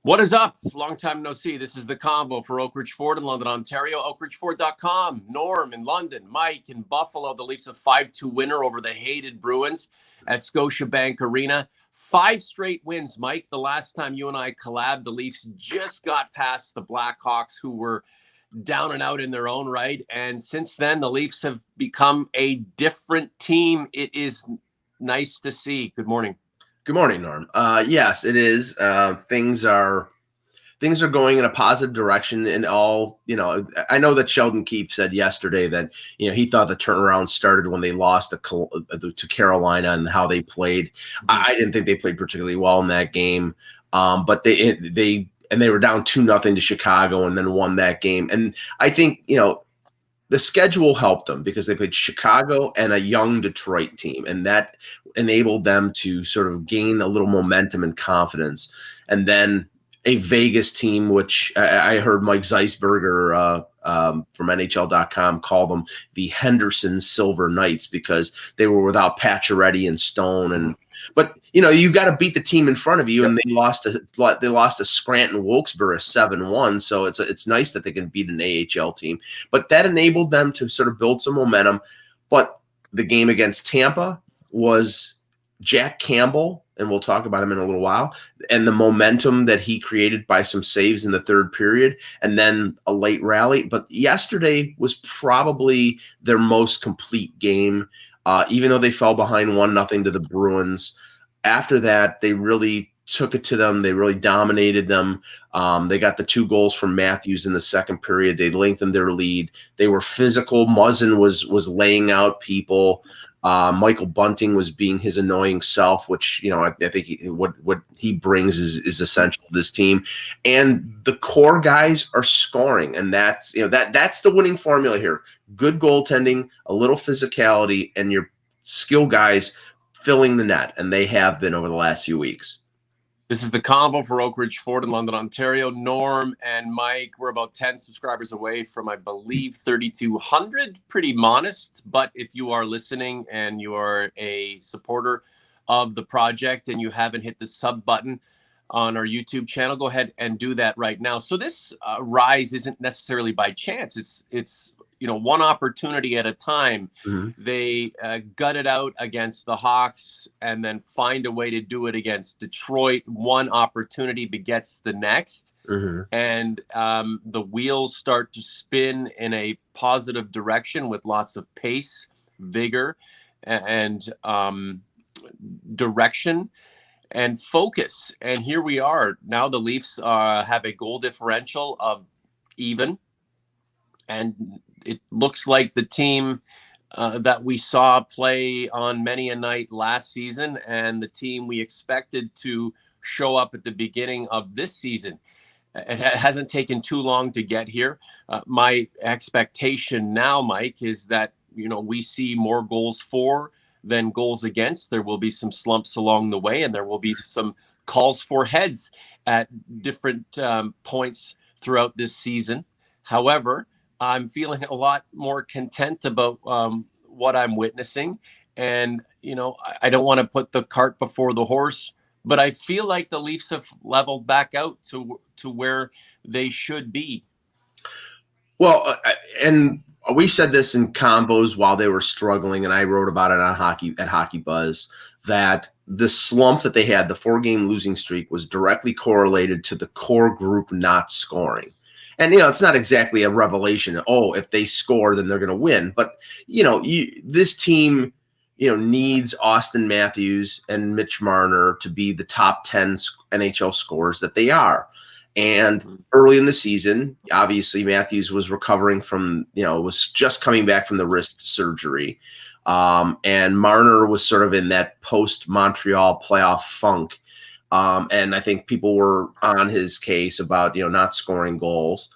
What is up? Long time no see. This is the Convo for Oak Ridge Ford in London, Ontario. OakRidgeFord.com. Norm in London. Mike in Buffalo. The Leafs a 5-2 winner over the hated Bruins at Scotiabank Arena. 5 straight wins, Mike. The last time you and I collabed, the Leafs just got past the Blackhawks, who were down and out in their own right. And since then, the Leafs have become a different team. It is nice to see. Good morning. Good morning, Norm. Yes, it is. Things are going in a positive direction. And I know that Sheldon Keefe said yesterday that he thought the turnaround started when they lost to Carolina and how they played. I didn't think they played particularly well in that game, but they were down 2-0 to Chicago and then won that game. And I think the schedule helped them because they played Chicago and a young Detroit team, and that enabled them to sort of gain a little momentum and confidence. And then a Vegas team, which I heard Mike Zeisberger from NHL.com call them the Henderson Silver Knights because they were without Pacioretty and Stone. But you got to beat the team in front of you, and they lost to Scranton Wilkes-Barre 7-1. So it's nice that they can beat an AHL team, but that enabled them to sort of build some momentum. But the game against Tampa was Jack Campbell, and we'll talk about him in a little while, and the momentum that he created by some saves in the third period and then a late rally. But yesterday was probably their most complete game. Even though they fell behind 1-0 to the Bruins, after that, they really took it to them. They really dominated them. They got the 2 goals from Matthews in the second period. They lengthened their lead. They were physical. Muzzin was laying out people. Michael Bunting was being his annoying self, which I think what he brings is essential to this team. And the core guys are scoring, and that's that's the winning formula here. Good goaltending, a little physicality, and your skill guys filling the net, and they have been over the last few weeks. This is the Convo for Oak Ridge Ford in London, Ontario. Norm and Mike, we're about 10 subscribers away from, I believe, 3,200. Pretty modest, but if you are listening and you are a supporter of the project and you haven't hit the sub button on our YouTube channel, go ahead and do that right now. So this rise isn't necessarily by chance. It's one opportunity at a time. Mm-hmm. They gut it out against the Hawks and then find a way to do it against Detroit. One opportunity begets the next. Mm-hmm. And the wheels start to spin in a positive direction with lots of pace, vigor, and direction and focus. And here we are. Now the Leafs have a goal differential of even. And it looks like the team that we saw play on many a night last season and the team we expected to show up at the beginning of this season. It hasn't taken too long to get here. My expectation now, Mike, is that, we see more goals for than goals against. There will be some slumps along the way, and there will be some calls for heads at different points throughout this season. However, I'm feeling a lot more content about what I'm witnessing. And, I don't want to put the cart before the horse, but I feel like the Leafs have leveled back out to where they should be. Well, and we said this in combos while they were struggling, and I wrote about it on Hockey Buzz, that the slump that they had, the 4-game losing streak, was directly correlated to the core group not scoring. And, it's not exactly a revelation. Oh, if they score, then they're going to win. But, this team, needs Austin Matthews and Mitch Marner to be the top 10 NHL scorers that they are. And early in the season, obviously Matthews was recovering from, was just coming back from the wrist surgery. And Marner was sort of in that post-Montreal playoff funk. And I think people were on his case about, not scoring goals.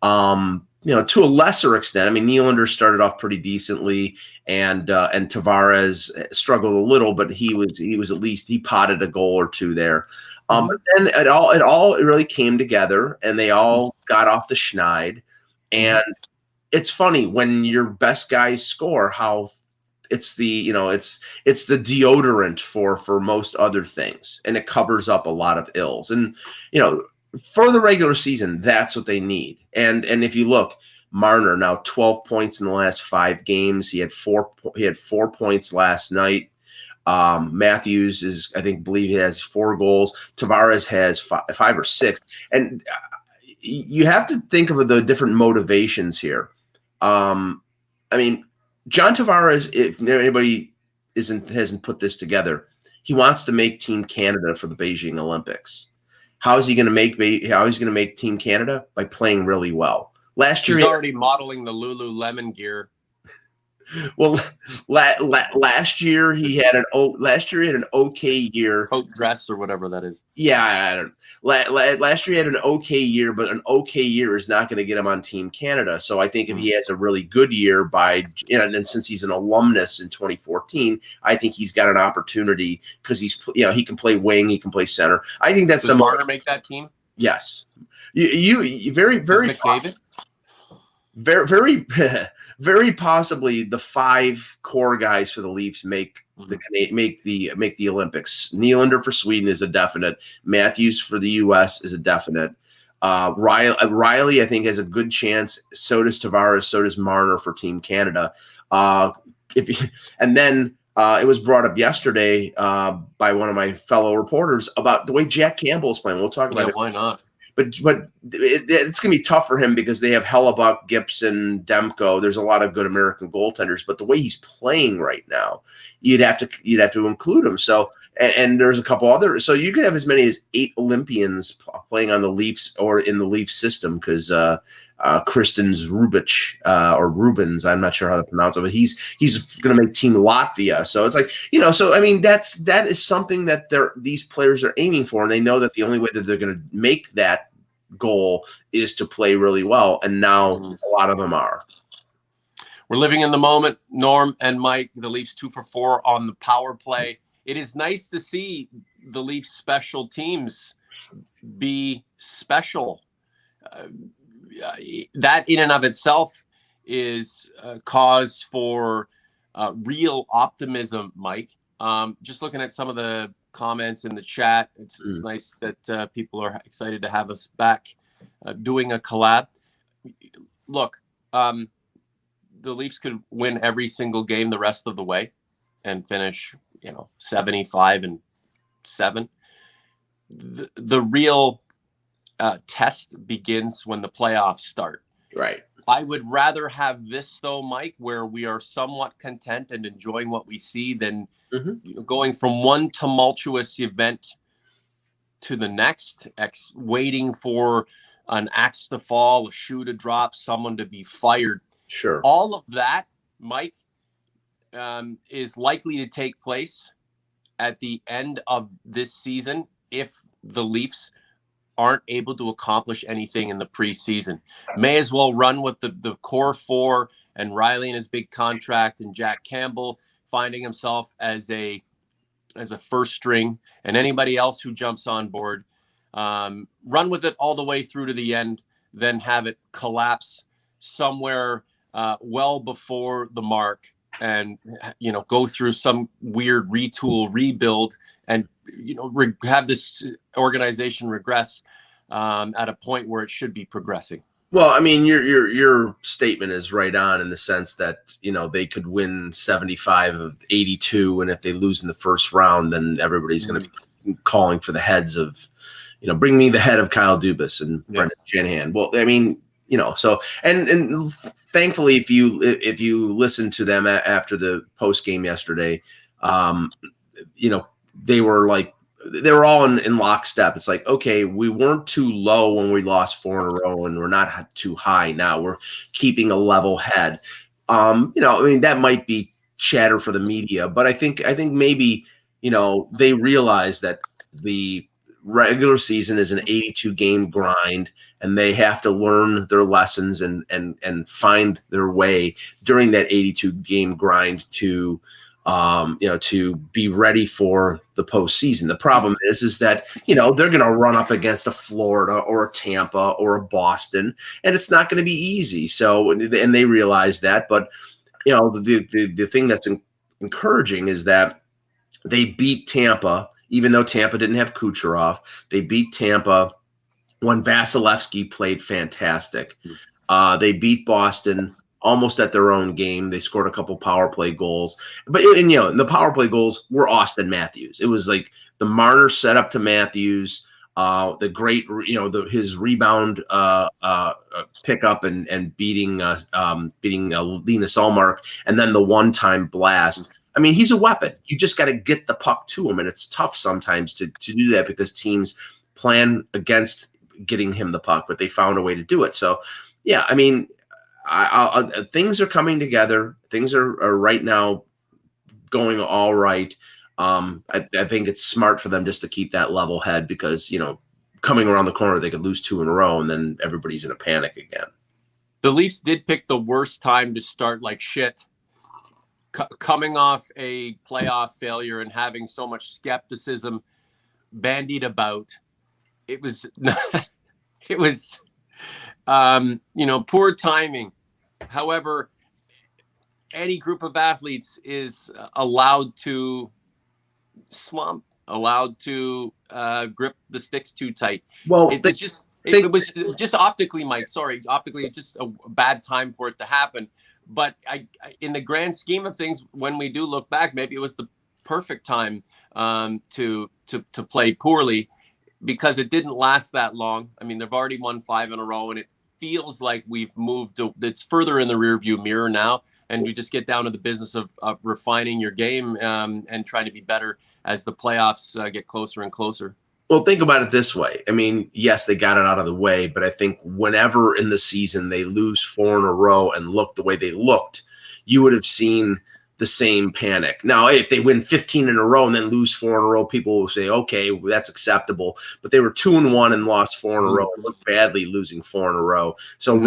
To a lesser extent, I mean, Nylander started off pretty decently, and Tavares struggled a little, but he was at least, he potted a goal or two there. But then it all really came together, and they all got off the schneid. And it's funny when your best guys score, how it's the deodorant for most other things, and it covers up a lot of ills. And for the regular season, that's what they need. And if you look, Marner now 12 points in the last 5 games. He had 4 points last night. Matthews believe he has 4 goals. Tavares has 5 or 6. And you have to think of the different motivations here. I mean, John Tavares, if anybody hasn't put this together, he wants to make Team Canada for the Beijing Olympics. How is he going to make Team Canada? By playing really well. Last year, he's already modeling the Lululemon gear. Well, last year he had an okay year. Coat dress or whatever that is. Yeah, I don't. Last year he had an okay year, but an okay year is not going to get him on Team Canada. So I think if he has a really good year and since he's an alumnus in 2014, I think he's got an opportunity because he can play wing, he can play center. I think that's Does Marner make that team? Yes. You very McDavid? Very very possibly the 5 core guys for the Leafs make the Olympics. Nylander for Sweden is a definite. Matthews for the U.S. is a definite. Rielly, I think, has a good chance. So does Tavares. So does Marner for Team Canada. It was brought up yesterday by one of my fellow reporters about the way Jack Campbell is playing. We'll talk about it. Why not? But it's going to be tough for him because they have Hellebuck, Gibson, Demko. There's a lot of good American goaltenders, but the way he's playing right now, you'd have to include him. So and there's a couple other. So you could have as many as 8 Olympians playing on the Leafs or in the Leafs system because Kristen's Rubich or Rubens, I'm not sure how to pronounce it, but he's going to make Team Latvia. So it's like, so I mean that is something that these players are aiming for, and they know that the only way that they're going to make that goal is to play really well, and now a lot of them are. We're living in the moment. Norm and Mike, the Leafs 2 for 4 on the power play. It is nice to see the Leafs special teams be special. That in and of itself is a cause for real optimism, Mike. Just looking at some of the comments in the chat, it's nice that people are excited to have us back doing a collab. Look, the Leafs could win every single game the rest of the way and finish, 75-7. The real test begins when the playoffs start. Right. I would rather have this, though, Mike, where we are somewhat content and enjoying what we see than going from one tumultuous event to the next, waiting for an axe to fall, a shoe to drop, someone to be fired. Sure. All of that, Mike, is likely to take place at the end of this season if the Leafs aren't able to accomplish anything in the preseason. May as well run with the core 4 and Rielly and his big contract and Jack Campbell finding himself as a first string, and anybody else who jumps on board. Run with it all the way through to the end, then have it collapse somewhere well before the mark, and go through some weird retool, rebuild, and have this organization regress at a point where it should be progressing. Well, I mean, your statement is right on in the sense that they could win 75 of 82, and if they lose in the first round, then everybody's going to be calling for the heads of, bring me the head of Kyle Dubas and Brendan Shanahan. Well, I mean, so and thankfully, if you listen to them after the post game yesterday, they were all in lockstep. It's like, okay, we weren't too low when we lost 4 in a row, and we're not too high now. We're keeping a level head. That might be chatter for the media, but I think maybe they realize that the regular season is an 82 game grind, and they have to learn their lessons and find their way during that 82 game grind to be ready for the postseason. The problem is that, they're going to run up against a Florida or a Tampa or a Boston, and it's not going to be easy. So, and they realize that, but the thing that's encouraging is that they beat Tampa, even though Tampa didn't have Kucherov. They beat Tampa when Vasilevsky played fantastic. They beat Boston almost at their own game. They scored a couple power play goals, but the power play goals were Austin Matthews. It was like the Marner set up to Matthews, the great his rebound pickup and beating Linus Ullmark, and then the one-time blast. I mean, he's a weapon. You just got to get the puck to him, and it's tough sometimes to do that because teams plan against getting him the puck, but they found a way to do it. So, yeah, I mean, things are coming together. Things are right now going all right. I think it's smart for them just to keep that level head because, coming around the corner, they could lose 2 in a row and then everybody's in a panic again. The Leafs did pick the worst time to start like shit. Coming off a playoff failure and having so much skepticism bandied about, it was poor timing. However, any group of athletes is allowed to slump, allowed to grip the sticks too tight. Well, it was just optically, Mike. Sorry, optically, it's just a bad time for it to happen. But in the grand scheme of things, when we do look back, maybe it was the perfect time to play poorly because it didn't last that long. I mean, they've already won 5 in a row, and it feels like we've moved it's further in the rearview mirror now, and you just get down to the business of refining your game and trying to be better as the playoffs get closer and closer. Well, think about it this way. I mean, yes, they got it out of the way, but I think whenever in the season they lose 4 in a row and look the way they looked, you would have seen the same panic. Now, if they win 15 in a row and then lose 4 in a row, people will say, okay, that's acceptable. But they were 2-1 and lost 4 in a row and looked badly losing 4 in a row. So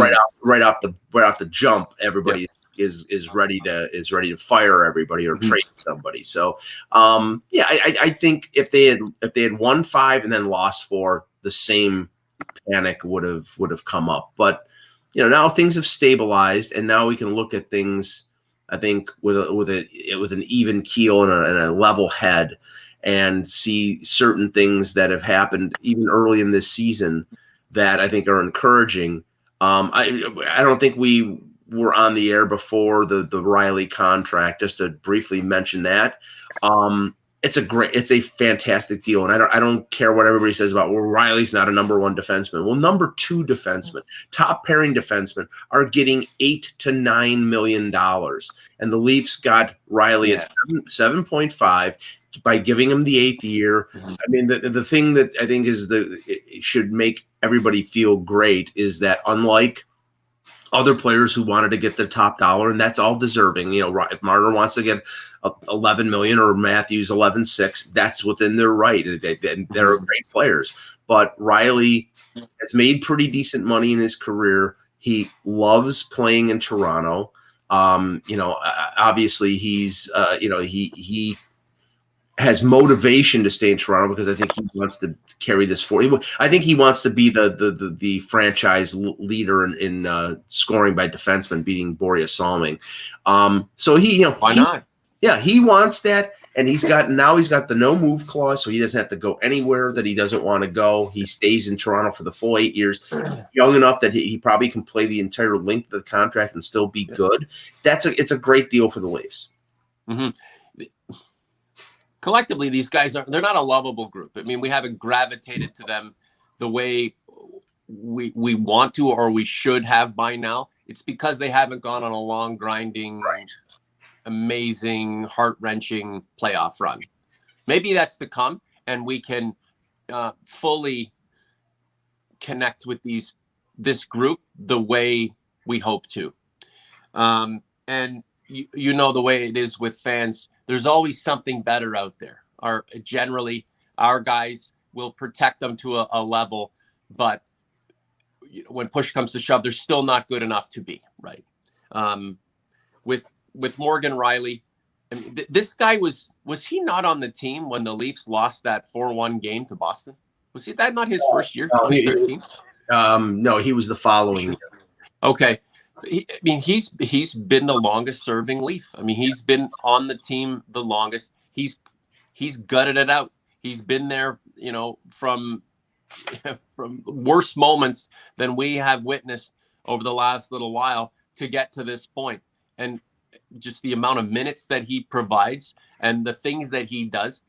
right off the jump, everybody is ready to fire everybody or trade somebody. So I think if they had won 5 and then lost 4, the same panic would have come up. But now things have stabilized, and now we can look at things, I think, with an even keel and a level head, and see certain things that have happened even early in this season that I think are encouraging. I don't think we were on the air before the Rielly contract, just to briefly mention that. It's a fantastic deal. And I don't care what everybody says about, well, Rielly's not a number 1 defenseman. Well, number 2 defenseman, top pairing defensemen are getting $8 to $9 million. And the Leafs got Rielly at 7.5 by giving him the 8th year. I mean, the thing that I think it should make everybody feel great is that unlike other players who wanted to get the top dollar, and that's all deserving. If Marner wants to get 11 million or Matthews 11.6, that's within their right. They're great players. But Rielly has made pretty decent money in his career. He loves playing in Toronto. Obviously he's he has motivation to stay in Toronto because I think he wants to carry this forward. I think he wants to be the franchise leader in scoring by defensemen, beating Borja Salming. So why not? Yeah, he wants that, and he's got the no move clause, so he doesn't have to go anywhere that he doesn't want to go. He stays in Toronto for the full 8 years, young enough that he probably can play the entire length of the contract and still be good. It's a great deal for the Leafs. Mm-hmm. Collectively, these guys they're not a lovable group. I mean, we haven't gravitated to them the way we want to or we should have by now. It's because they haven't gone on a long, grinding, amazing, heart-wrenching playoff run. Maybe that's to come, and we can fully connect with this group the way we hope to. And you know the way it is with fans. There's always something better out there. Generally, our guys will protect them to a level, but when push comes to shove, they're still not good enough to be right. With Morgan Rielly, I mean, this guy was he not on the team when the Leafs lost that 4-1 game to Boston? Was that not his first year, 2013? No, he was the following year. Okay. He's been the longest serving Leaf. I mean, he's been on the team the longest. He's gutted it out. He's been there, from from worse moments than we have witnessed over the last little while to get to this point. And just the amount of minutes that he provides and the things that he does,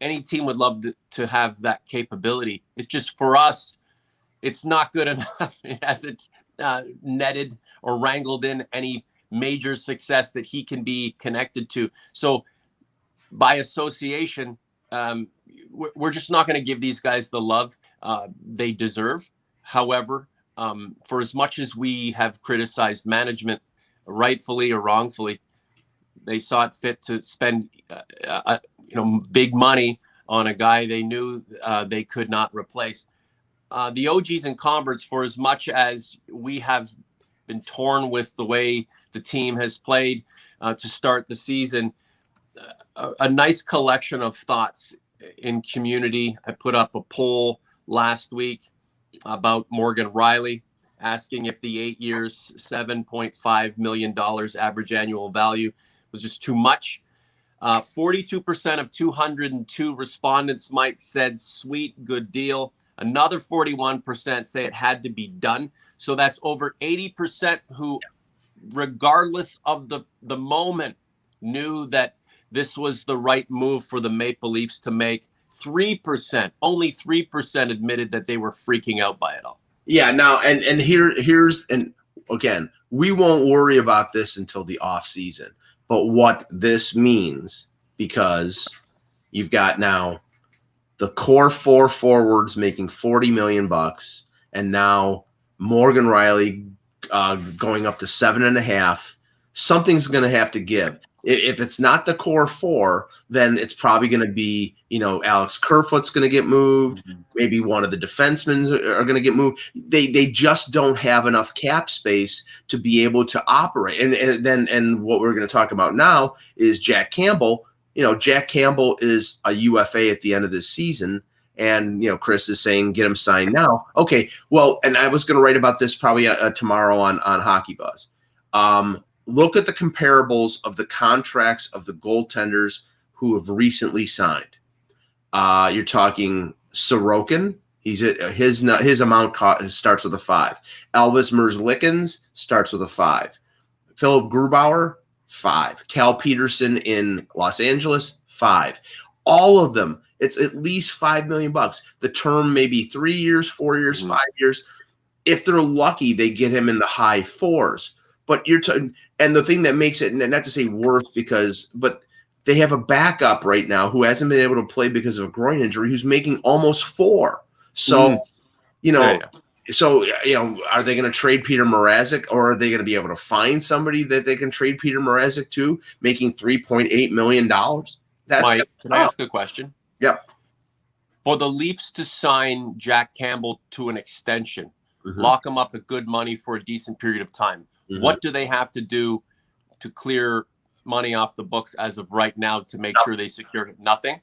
any team would love to have that capability. It's just, for us, it's not good enough. It hasn't netted or wrangled in any major success that he can be connected to. So by association, we're just not going to give these guys the love they deserve. However, for as much as we have criticized management, rightfully or wrongfully, they saw it fit to spend big money on a guy they knew they could not replace. The OGs and converts, for as much as we have been torn with the way the team has played to start the season, a nice collection of thoughts in community. I put up a poll last week about Morgan Rielly, asking if the 8 years, $7.5 million average annual value was just too much. 42% of 202 respondents, Mike, said sweet, good deal. Another 41% say it had to be done. So that's over 80% who, regardless of the moment, knew that this was the right move for the Maple Leafs to make. 3%, only 3% admitted that they were freaking out by it all. Yeah, now and here's again, we won't worry about this until the off season. But what this means, because you've got now the core 4 forwards making $40 million, and now Morgan Rielly going up to 7.5, something's going to have to give. If it's not the core 4, then it's probably going to be, Alex Kerfoot's going to get moved. Mm-hmm. Maybe one of the defensemen are going to get moved. They just don't have enough cap space to be able to operate. And what we're going to talk about now is Jack Campbell. Jack Campbell is a UFA at the end of this season. And, Chris is saying, get him signed now. Okay, well, and I was going to write about this probably tomorrow on Hockey Buzz. Look at the comparables of the contracts of the goaltenders who have recently signed. You're talking Sorokin. His amount starts with a 5. Elvis Merzlikins starts with a 5. Philip Grubauer, 5. Cal Peterson in Los Angeles, 5. All of them, it's at least $5 million. The term may be 3 years, 4 years, 5 years. If they're lucky, they get him in the high 4s. But and the thing that makes it, not to say worse, but they have a backup right now who hasn't been able to play because of a groin injury, who's making almost 4. So, So, are they going to trade Peter Mrazek, or are they going to be able to find somebody that they can trade Peter Mrazek to, making $3.8 million? Mike, can I ask a question? Yep. For the Leafs to sign Jack Campbell to an extension, lock him up at good money for a decent period of time, what do they have to do to clear money off the books as of right now to make sure they secure him? Nothing.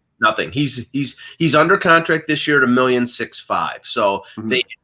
He's under contract this year at $1.65 million. So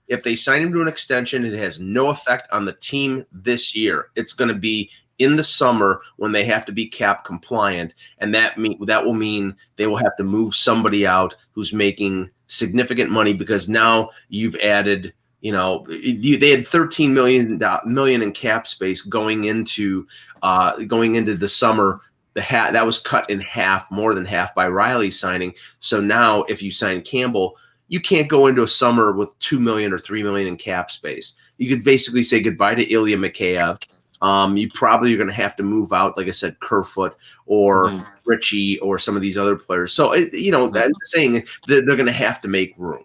if they sign him to an extension, it has no effect on the team this year. It's going to be in the summer when they have to be cap compliant, and that will mean they will have to move somebody out who's making significant money, because now you've added. They had $13 million in cap space going into the summer. That was cut in half, more than half, by Rielly signing. So now, if you sign Campbell, you can't go into a summer with $2 million or $3 million in cap space. You could basically say goodbye to Ilya Mikheyev. You probably are going to have to move out, like I said, Kerfoot or Ritchie or some of these other players. So I'm saying they're going to have to make room.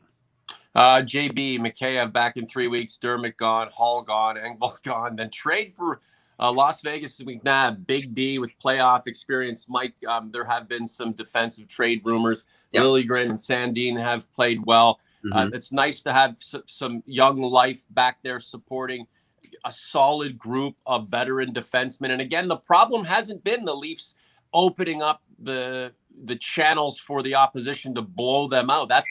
JB, Mikheyev back in 3 weeks, Dermott gone, Hall gone, Engvall gone, then trade for Las Vegas this week. Big D with playoff experience. Mike, there have been some defensive trade rumors. Yep. Liljegren and Sandin have played well. It's nice to have some young life back there supporting a solid group of veteran defensemen. And again, the problem hasn't been the Leafs opening up the channels for the opposition to blow them out. That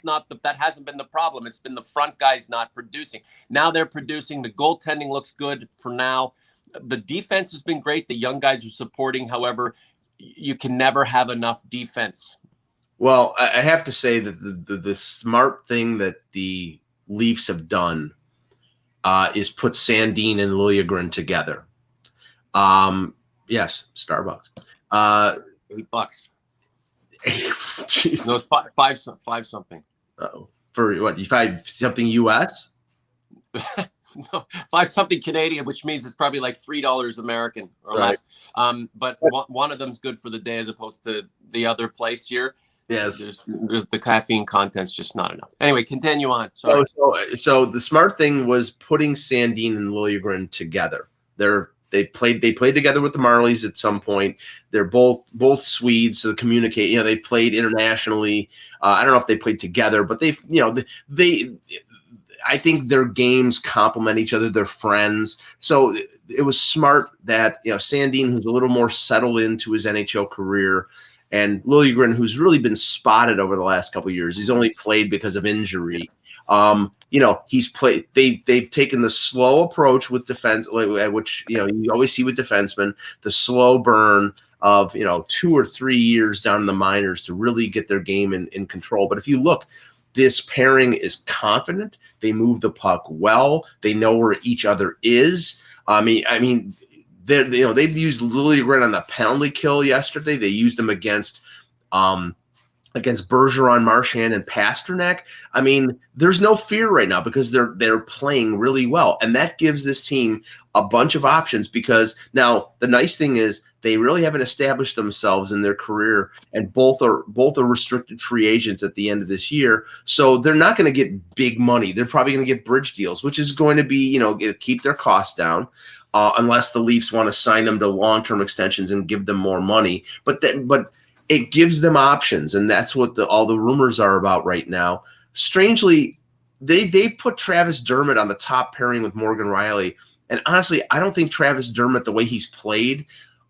hasn't been the problem. It's been the front guys not producing. Now they're producing. The goaltending looks good for now. The defense has been great. The young guys are supporting. However, you can never have enough defense. Well, I have to say that the smart thing that the Leafs have done is put Sandin and Liljegren together. Yes, Starbucks. $8. No, Jesus. it's five something. Uh-oh. For what? You find something US? No, five something Canadian, which means it's probably like $3 American or Right. less. But one of them's good for the day as opposed to the other place here. Yes. There's the caffeine content's just not enough. Anyway, continue on. Sorry. So the smart thing was putting Sandin and Liljegren together. They played together with the Marlies at some point. They're both Swedes, so communicate. You know, they played internationally. I don't know if they played together, but they I think their games complement each other. They're friends. So it was smart that, Sandin, who's a little more settled into his NHL career, and Liljegren, who's really been spotted over the last couple of years. He's only played because of injury. He's played. They've taken the slow approach with defense, which you always see with defensemen, the slow burn of 2 or 3 years down in the minors to really get their game in control. But if you look, this pairing is confident. They move the puck well. They know where each other is. I mean, they've used Liljegren on the penalty kill yesterday. They used him against Bergeron, Marchand, and Pasternak. I mean, there's no fear right now because they're playing really well, and that gives this team a bunch of options. Because now the nice thing is they really haven't established themselves in their career, and both are restricted free agents at the end of this year. So they're not going to get big money. They're probably going to get bridge deals, which is going to be keep their costs down. Unless the Leafs want to sign them to long-term extensions and give them more money, but it gives them options, and that's what all the rumors are about right now. Strangely, they put Travis Dermott on the top pairing with Morgan Rielly, and honestly, I don't think Travis Dermott, the way he's played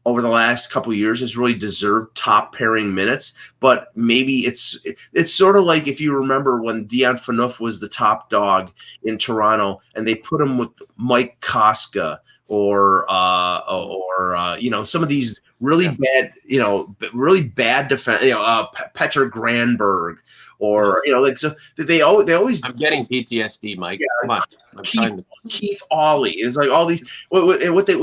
over the last couple of years, has really deserved top pairing minutes. But maybe it's sort of like if you remember when Dion Phaneuf was the top dog in Toronto, and they put him with Mike Koska or some of these really bad defense, Petr Granberg, or so they always. I'm getting PTSD, Mike. Yeah, come on. Keith Ollie. It's like all these what they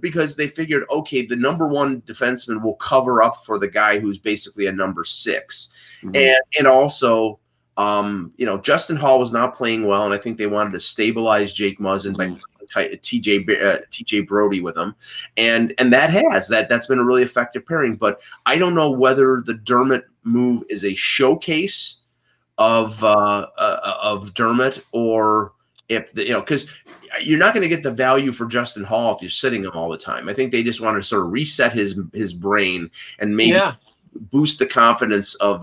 because they figured, okay, the number one defenseman will cover up for the guy who's basically a number 6, and also. Justin Hall was not playing well, and I think they wanted to stabilize Jake Muzzin by TJ Brody with him, and that's been a really effective pairing. But I don't know whether the Dermott move is a showcase of Dermott, or if because you're not going to get the value for Justin Hall if you're sitting him all the time. I think they just want to sort of reset his brain and maybe. Yeah. Boost the confidence of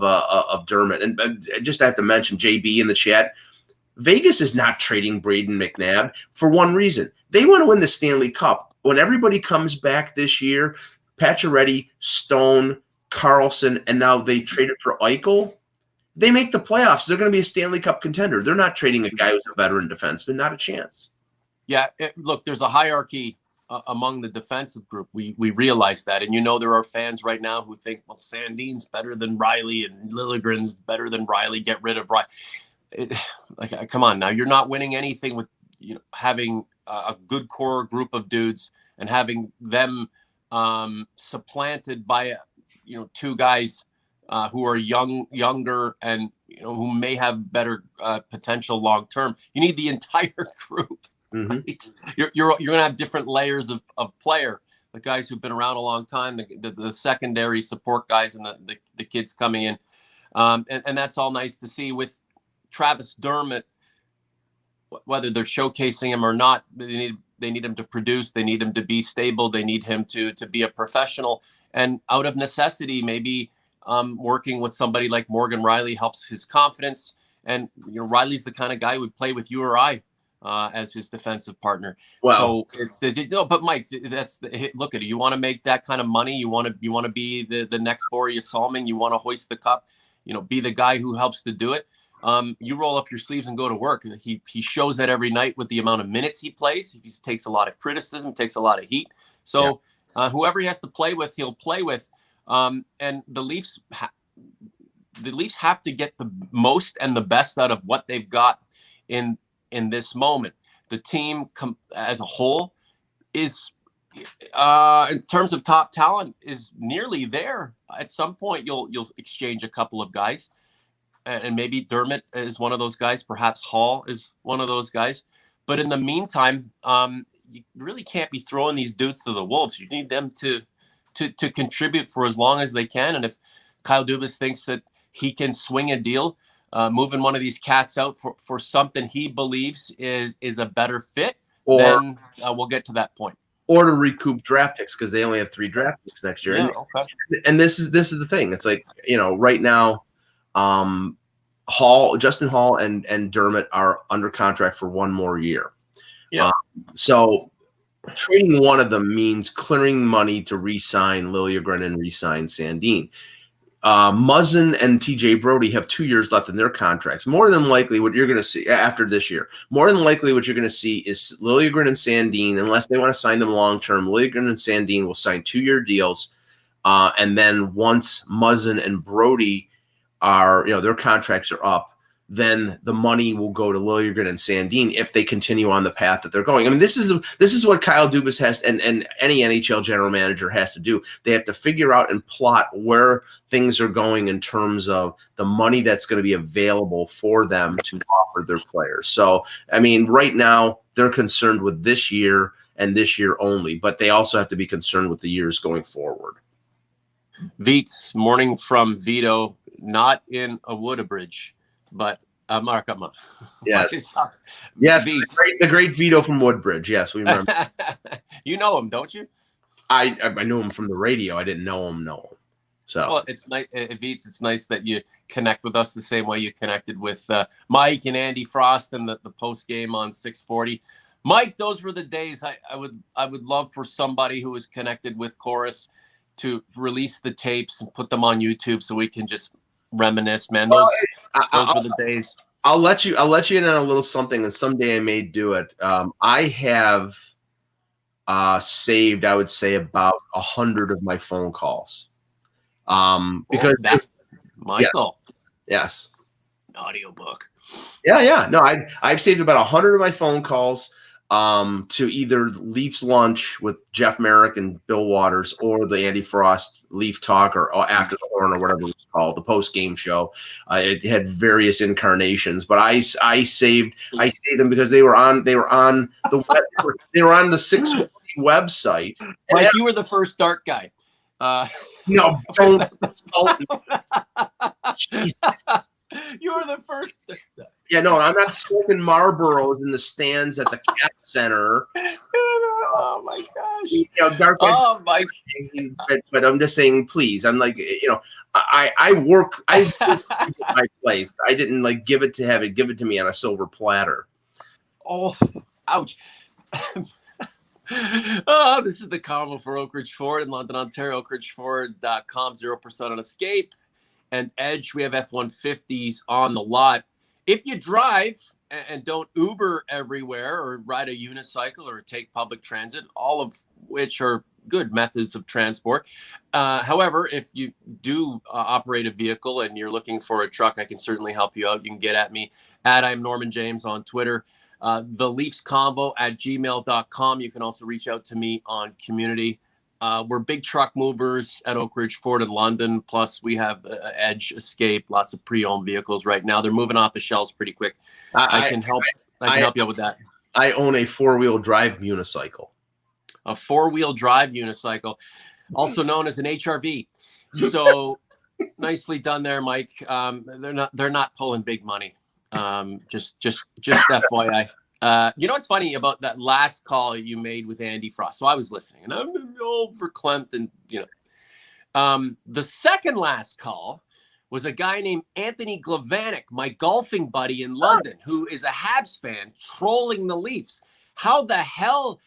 Dermott. And I just have to mention JB in the chat. Vegas is not trading Braden McNabb for one reason. They want to win the Stanley Cup. When everybody comes back this year, Pacioretty, Stone, Carlson, and now they traded for Eichel, they make the playoffs. They're going to be a Stanley Cup contender. They're not trading a guy who's a veteran defenseman. Not a chance. Yeah, look, there's a hierarchy among the defensive group. We realize that, and there are fans right now who think, well, Sandin's better than Rielly and Liljegren's better than Rielly. Get rid of Rielly. Come on now, you're not winning anything with having a good core group of dudes and having them supplanted by two guys who are younger and who may have better potential long term. You need the entire group. Right? You're going to have different layers of player. The guys who've been around a long time, the secondary support guys, and the kids coming in, and that's all nice to see. With Travis Dermott, whether they're showcasing him or not, they need him to produce. They need him to be stable. They need him to be a professional. And out of necessity, maybe working with somebody like Morgan Rielly helps his confidence. And Rielly's the kind of guy who would play with you or I. As his defensive partner. Wow. So but Mike, look at it. You want to make that kind of money. You want to be the next Borje Salming. You want to hoist the cup. Be the guy who helps to do it. You roll up your sleeves and go to work. He shows that every night with the amount of minutes he plays. He takes a lot of criticism, takes a lot of heat. So whoever he has to play with, he'll play with. And the Leafs, the Leafs have to get the most and the best out of what they've got in this moment. The team as a whole is, in terms of top talent, is nearly there. At some point, you'll exchange a couple of guys, and maybe Dermott is one of those guys. Perhaps Hall is one of those guys. But in the meantime, you really can't be throwing these dudes to the wolves. You need them to contribute for as long as they can. And if Kyle Dubas thinks that he can swing a deal, moving one of these cats out for something he believes is a better fit, then we'll get to that point. Or to recoup draft picks, because they only have 3 draft picks next year. Yeah, and this is the thing. It's like, right now, Justin Hall and Dermott are under contract for 1 more year. Yeah. So trading one of them means clearing money to re-sign Liljegren and re-sign Sandin. Muzzin and TJ Brody have 2 years left in their contracts. More than likely, what you're going to see after this year, what you're going to see is Liljegren and Sandin, unless they want to sign them long-term, Liljegren and Sandin will sign 2-year deals. And then once Muzzin and Brody are, their contracts are up, then the money will go to Liljegren and Sandin if they continue on the path that they're going. I mean, this is what Kyle Dubas has, and any NHL general manager has to do. They have to figure out and plot where things are going in terms of the money that's going to be available for them to offer their players. So, I mean, right now they're concerned with this year and this year only, but they also have to be concerned with the years going forward. Veets, morning from Vito, not in a Woodabridge, but Mark, yes, yes, the great Vito from Woodbridge. Yes, we remember. You know him, don't you? I knew him from the radio. I didn't know him. So, well, it's nice, Veets. It's nice that you connect with us the same way you connected with Mike and Andy Frost and the post game on 640. Mike, those were the days. I would love for somebody who was connected with Chorus to release the tapes and put them on YouTube so we can just reminisce, man. Those were the days. I'll let you in on a little something, and someday I may do it. I have saved, I would say, about 100 of my phone calls. Because Michael. Yes. An audiobook. Yeah. No, I've saved about 100 of my phone calls to either Leafs Lunch with Jeff Merrick and Bill Waters, or the Andy Frost Leaf Talk, or After the Horn, or whatever it was called, the post-game show. It had various incarnations, but I saved them because they were on the web, they were on the 640 website. Like, you were the first dark guy. No, don't insult me. Jesus. You were the first. Yeah, no, I'm not smoking Marlboros in the stands at the Cap Center. Oh my gosh! Dark guys. Oh my. But I'm just saying, please. I'm like, I work my place. I didn't give it to me on a silver platter. Oh, ouch. Oh, this is the Convo for Oak Ridge Ford in London, Ontario. OakRidgeFord.com. 0% on Escape and Edge. We have F-150s on the lot. If you drive and don't Uber everywhere, or ride a unicycle, or take public transit, all of which are good methods of transport. However, if you do operate a vehicle and you're looking for a truck, I can certainly help you out. You can get at me at I'm Norman James on Twitter. The Leafs Convo at gmail.com. You can also reach out to me on community. We're big truck movers at Oak Ridge Ford in London. Plus, we have Edge, Escape, lots of pre-owned vehicles right now. They're moving off the shelves pretty quick. I can help you out with that. I own a 4-wheel drive unicycle. A 4-wheel drive unicycle, also known as an HRV. So nicely done there, Mike. They're not pulling big money. Just FYI. You know what's funny about that last call you made with Andy Frost? So I was listening, and I'm all verklempt, and the second last call was a guy named Anthony Glavanek, my golfing buddy in London, who is a Habs fan, trolling the Leafs. How the hell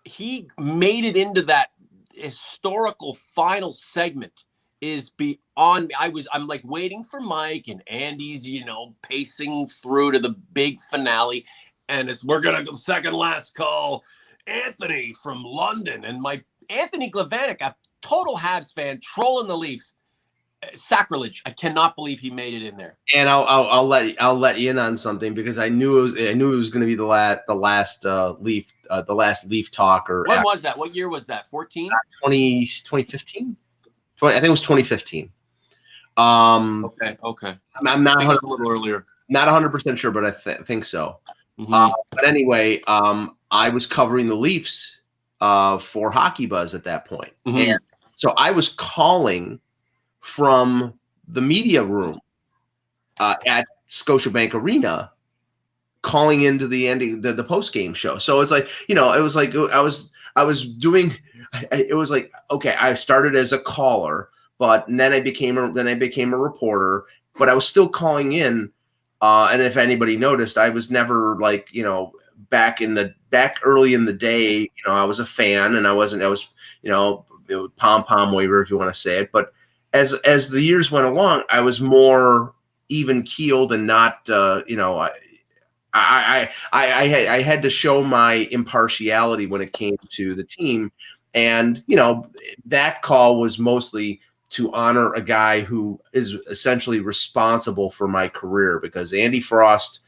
he made it into that historical final segment is beyond me. I'm like waiting for Mike, and Andy's, pacing through to the big finale. And we're going to go second last call, Anthony from London. And my Anthony Glavanek, a total Habs fan, trolling the Leafs. Sacrilege. I cannot believe he made it in there. And I'll let you in on something, because I knew it was going to be the last Leaf talk, or When was that? What year was that? 14? 2015? I think it was 2015. Okay. I'm not I think it's a little earlier. Not 100% sure, but I think so. Mm-hmm. But anyway, I was covering the Leafs for Hockey Buzz at that point. Mm-hmm. And so I was calling from the media room at Scotiabank Arena, calling into the ending, the post game show. So it's like, it was like I was doing. It was like, okay, I started as a caller, but then I became a reporter. But I was still calling in, and if anybody noticed, I was never like, back early in the day. I was a fan, and I was pom pom waiver, if you want to say it. But as the years went along, I was more even keeled and not, I had to show my impartiality when it came to the team. And, that call was mostly to honor a guy who is essentially responsible for my career, because Andy Frost,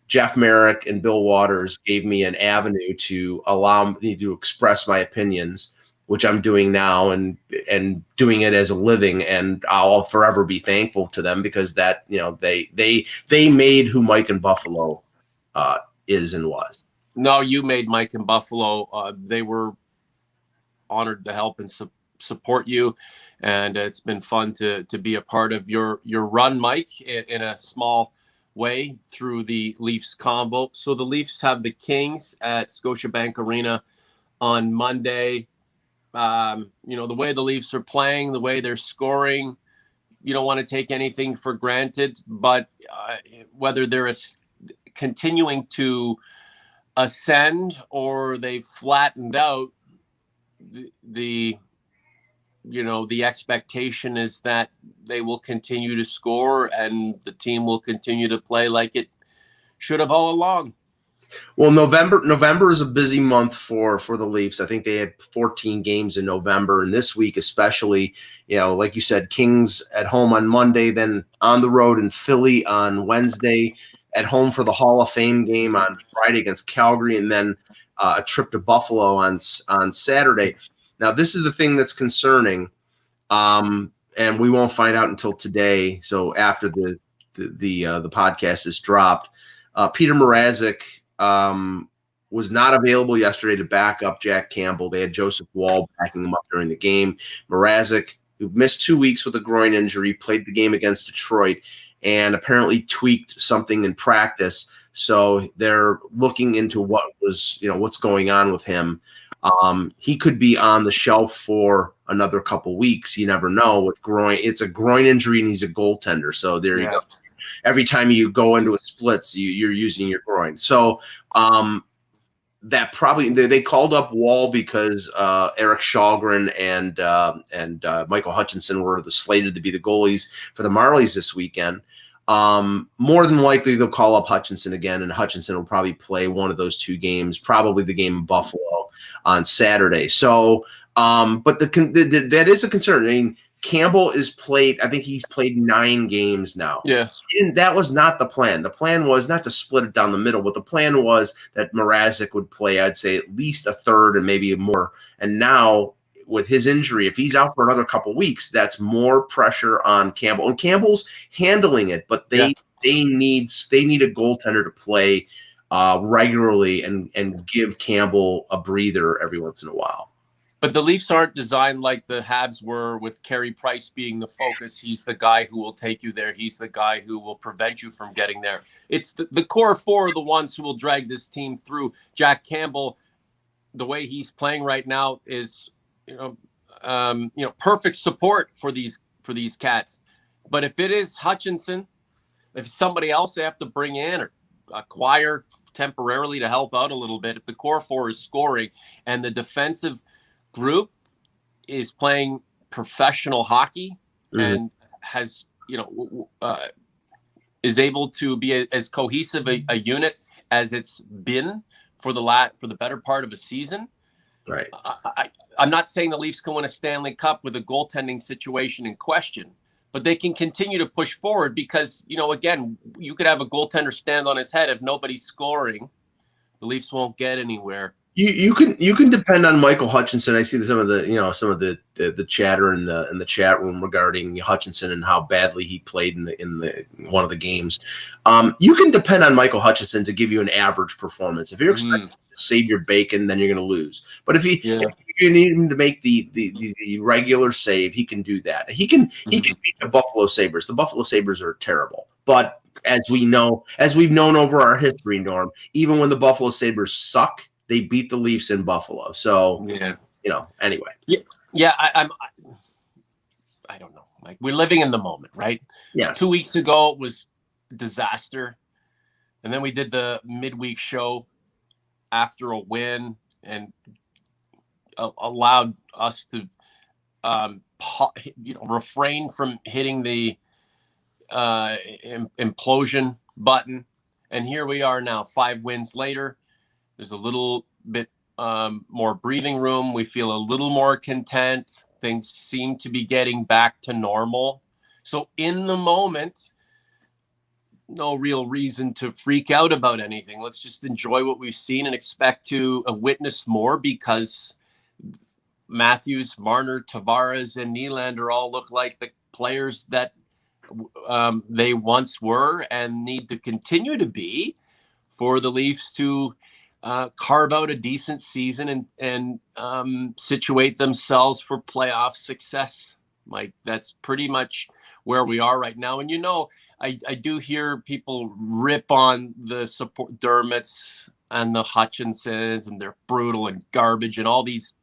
Jeff Merrick, and Bill Waters gave me an avenue to allow me to express my opinions, which I'm doing now, and doing it as a living. And I'll forever be thankful to them, because that, they made who Mike in Buffalo is and was. No, you made Mike in Buffalo. They were honored to help and support you, and it's been fun to be a part of your run, Mike, in a small way through the Leafs Convo. So the Leafs have the Kings at Scotiabank Arena on Monday. The way the Leafs are playing, the way they're scoring, you don't want to take anything for granted. But whether they're continuing to ascend or they flattened out, the expectation is that they will continue to score and the team will continue to play like it should have all along. Well, November is a busy month for the Leafs. I think they had 14 games in November, and this week especially, like you said, Kings at home on Monday, then on the road in Philly on Wednesday, at home for the Hall of Fame game on Friday against Calgary, and then a trip to Buffalo on Saturday. Now, this is the thing that's concerning, and we won't find out until today. So after the podcast is dropped, Peter Mrazek was not available yesterday to back up Jack Campbell. They had Joseph Wall backing him up during the game. Mrazek, who missed 2 weeks with a groin injury, played the game against Detroit and apparently tweaked something in practice. So they're looking into what's going on with him. He could be on the shelf for another couple weeks. You never know with groin. It's a groin injury, and he's a goaltender. So there you go. Every time you go into a splits, you're using your groin. So that probably they called up Wall because Eric Shalgren and Michael Hutchinson were slated to be the goalies for the Marlies this weekend. More than likely they'll call up Hutchinson again, and Hutchinson will probably play one of those two games, probably the game in Buffalo on Saturday. So, but that is a concern. I mean, Campbell is played. I think he's played 9 games now. Yes. And that was not the plan. The plan was not to split it down the middle, but the plan was that Mrazek would play, I'd say, at least a third and maybe more. And now with his injury, if he's out for another couple of weeks, that's more pressure on Campbell. And Campbell's handling it, but they need a goaltender to play regularly and give Campbell a breather every once in a while. But the Leafs aren't designed like the Habs were, with Carey Price being the focus. He's the guy who will take you there. He's the guy who will prevent you from getting there. It's the core four are the ones who will drag this team through. Jack Campbell, the way he's playing right now is, perfect support for these cats. But if it is Hutchinson, if it's somebody else they have to bring in or acquire temporarily to help out a little bit, if the core four is scoring and the defensive group is playing professional hockey and has, is able to be as cohesive a unit as it's been for the better part of a season. Right. I'm not saying the Leafs can win a Stanley Cup with a goaltending situation in question, but they can continue to push forward because, again, you could have a goaltender stand on his head. If nobody's scoring, the Leafs won't get anywhere. You can depend on Michael Hutchinson. I see some of the chatter in the chat room regarding Hutchinson and how badly he played in the one of the games. You can depend on Michael Hutchinson to give you an average performance. If you're expecting to save your bacon, then you're going to lose. But if you need him to make the regular save, he can do that. He can beat the Buffalo Sabres. The Buffalo Sabres are terrible, but as we've known over our history, Norm, even when the Buffalo Sabres suck, they beat the Leafs in Buffalo. So, anyway. Yeah. I don't know. Like, we're living in the moment, right? Yes. 2 weeks ago, it was a disaster. And then we did the midweek show after a win and allowed us to, refrain from hitting the implosion button. And here we are now, 5 wins later. There's a little bit more breathing room. We feel a little more content. Things seem to be getting back to normal. So in the moment, no real reason to freak out about anything. Let's just enjoy what we've seen and expect to witness more, because Matthews, Marner, Tavares, and Nylander all look like the players that they once were and need to continue to be for the Leafs to carve out a decent season and situate themselves for playoff success. Like, that's pretty much where we are right now. And, I do hear people rip on the support Dermott's and the Hutchinsons, and they're brutal and garbage and all these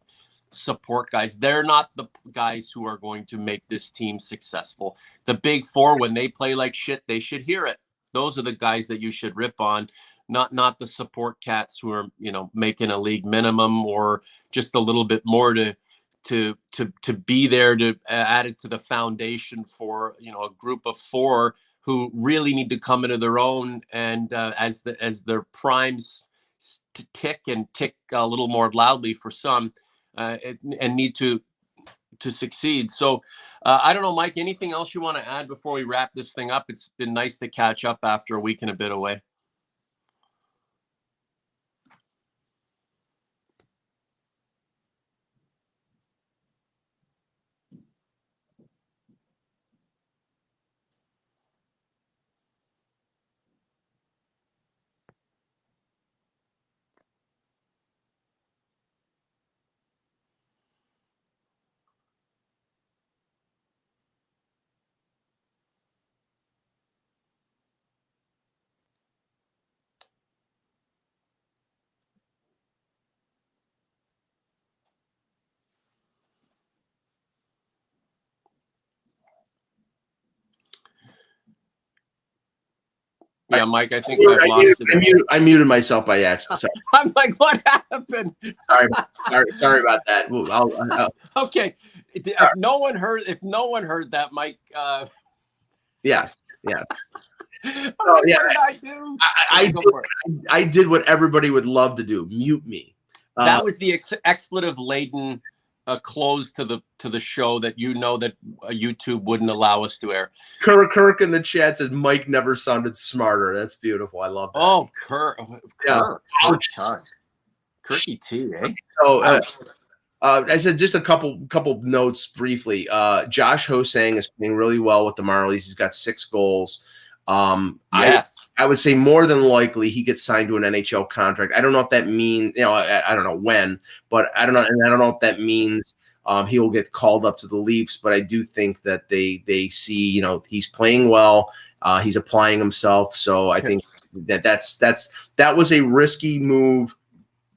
support guys. They're not the guys who are going to make this team successful. The big four, when they play like shit, they should hear it. Those are the guys that you should rip on. Not the support cats who are, making a league minimum or just a little bit more to be there to add it to the foundation for, a group of four who really need to come into their own and as their primes tick a little more loudly for some and need to succeed. So I don't know, Mike, anything else you want to add before we wrap this thing up? It's been nice to catch up after a week and a bit away. Yeah, Mike, I think I've lost it. I muted myself by accident. Sorry. I'm like, what happened? Sorry about that. Okay. If no one heard that, Mike. Yes. What did I do? I did what everybody would love to do: mute me. That was the expletive-laden close to the show that that YouTube wouldn't allow us to air. Kirk in the chat says Mike never sounded smarter. That's beautiful. I love that. Oh, Kirk. Yeah. Kirky T, eh? So I said just a couple notes briefly. Josh Ho-Sang is playing really well with the Marlies. He's got 6 goals. Yes. I would say more than likely he gets signed to an NHL contract. I don't know if that means, I don't know when, but I don't know. And I don't know if that means he will get called up to the Leafs, but I do think that they see, he's playing well. He's applying himself. So I think that was a risky move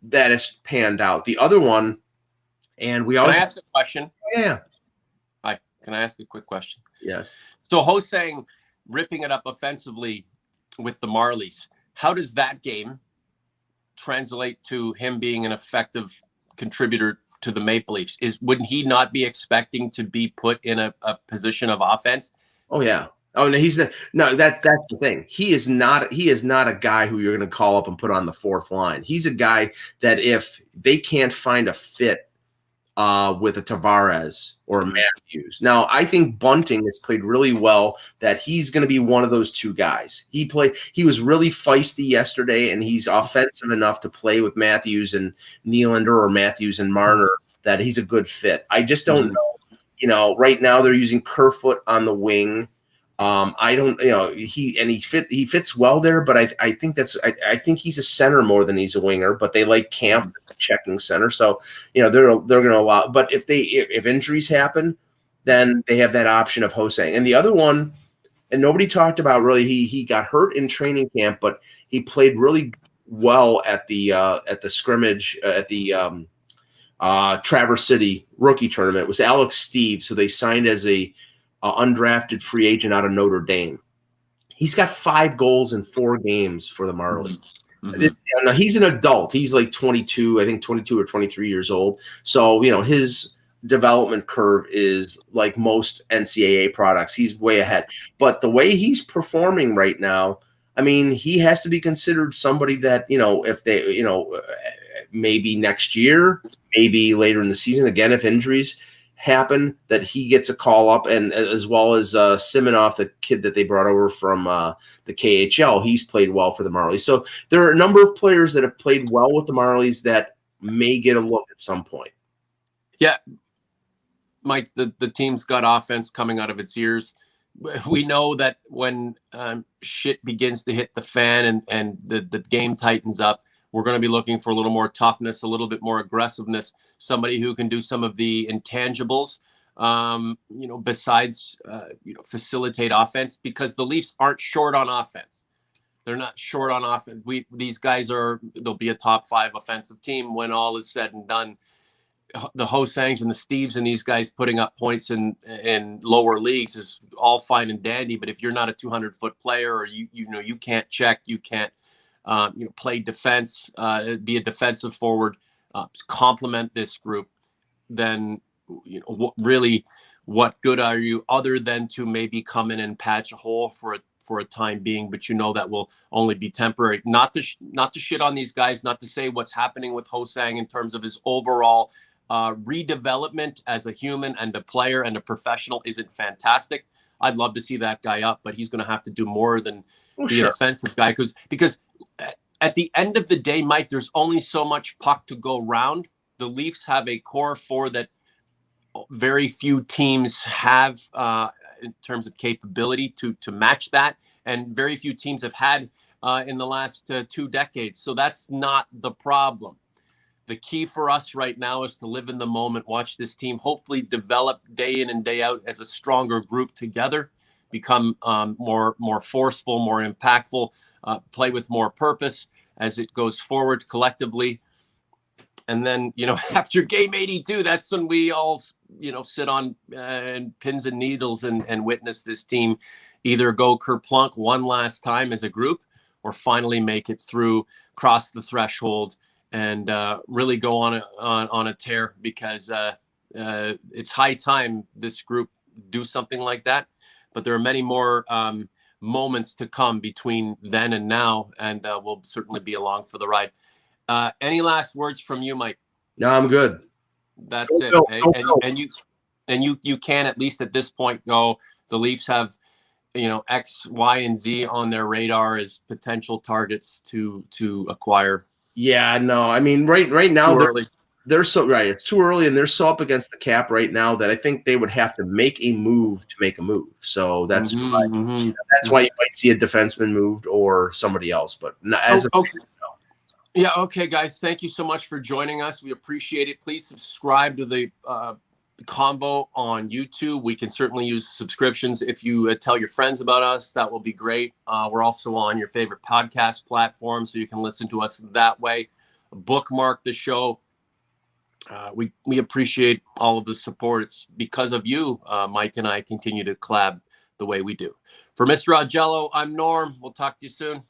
that has panned out. The other one, and we always. Can I ask a question? Yeah. Hi. Can I ask a quick question? Yes. So Ho-Sang ripping it up offensively with the Marlies. How does that game translate to him being an effective contributor to the Maple Leafs? Wouldn't he not be expecting to be put in a position of offense? Oh yeah. Oh no, that's the thing. He is not a guy who you're going to call up and put on the 4th line. He's a guy that if they can't find a fit with a Tavares or a Matthews. Now, I think Bunting has played really well, that he's going to be one of those two guys. He was really feisty yesterday, and he's offensive enough to play with Matthews and Nylander or Matthews and Marner, that he's a good fit. I just don't know. You know, right now they're using Kerfoot on the wing. I don't, you know, he fits well there, but I think I think he's a center more than he's a winger. But they like Camp checking center, so you know they're going to allow. But if injuries happen, then they have that option of Hosang. And the other one, and nobody talked about really, he got hurt in training camp, but he played really well at the scrimmage at the Traverse City rookie tournament. It was Alex Steeves, who they signed as a undrafted free agent out of Notre Dame. He's got 5 goals in 4 games for the Marlies. Now he's an adult. He's like 22, I think 22 or 23 years old. So, you know, his development curve is like most NCAA products. He's way ahead. But the way he's performing right now, I mean, he has to be considered somebody that, you know, if they, you know, maybe next year, maybe later in the season, again, if injuries happen, that he gets a call up, and as well as Simonoff, the kid that they brought over from the KHL, he's played well for the Marlies. So there are a number of players that have played well with the Marlies that may get a look at some point. Yeah, Mike, the team's got offense coming out of its ears. We know that when shit begins to hit the fan and the game tightens up, we're going to be looking for a little more toughness, a little bit more aggressiveness, somebody who can do some of the intangibles, you know, besides, you know, facilitate offense, because the Leafs aren't short on offense. They're not short on offense. These guys they'll be a top 5 offensive team when all is said and done. The Hosangs and the Steves and these guys putting up points in lower leagues is all fine and dandy. But if you're not a 200-foot player, or you know, you can't check, you can't, you know, play defense, be a defensive forward, complement this group, then, you know, what good are you, other than to maybe come in and patch a hole for a time being? But you know that will only be temporary. Not to shit on these guys, not to say what's happening with Hosang in terms of his overall redevelopment as a human and a player and a professional isn't fantastic. I'd love to see that guy up, but he's going to have to do more than be an offensive guy, because at the end of the day, Mike, there's only so much puck to go around. The Leafs have a core 4 that very few teams have in terms of capability to match that, and very few teams have had in the last 2 decades. So that's not the problem. The key for us right now is to live in the moment, watch this team hopefully develop day in and day out as a stronger group together, become more forceful, more impactful, play with more purpose as it goes forward collectively. And then, you know, after game 82, that's when we all, you know, sit on pins and needles and witness this team either go kerplunk one last time as a group, or finally make it through, cross the threshold, and really go on a tear, because it's high time this group do something like that. But there are many more moments to come between then and now, and we'll certainly be along for the ride. Any last words from you, Mike? No, I'm good. That's it. And you can, at least at this point, go, the Leafs have, you know, X, Y, and Z on their radar as potential targets to acquire. Yeah, no, I mean, right now they're so right. It's too early, and they're so up against the cap right now that I think they would have to make a move to make a move. So that's why you might see a defenseman moved or somebody else. But as okay. Yeah, okay, guys. Thank you so much for joining us. We appreciate it. Please subscribe to the Convo on YouTube. We can certainly use subscriptions. If you tell your friends about us, that will be great. We're also on your favorite podcast platform, so you can listen to us that way. Bookmark the show. We appreciate all of the support. It's because of you, Mike and I continue to collab the way we do. For Mr. Augello, I'm Norm. We'll talk to you soon.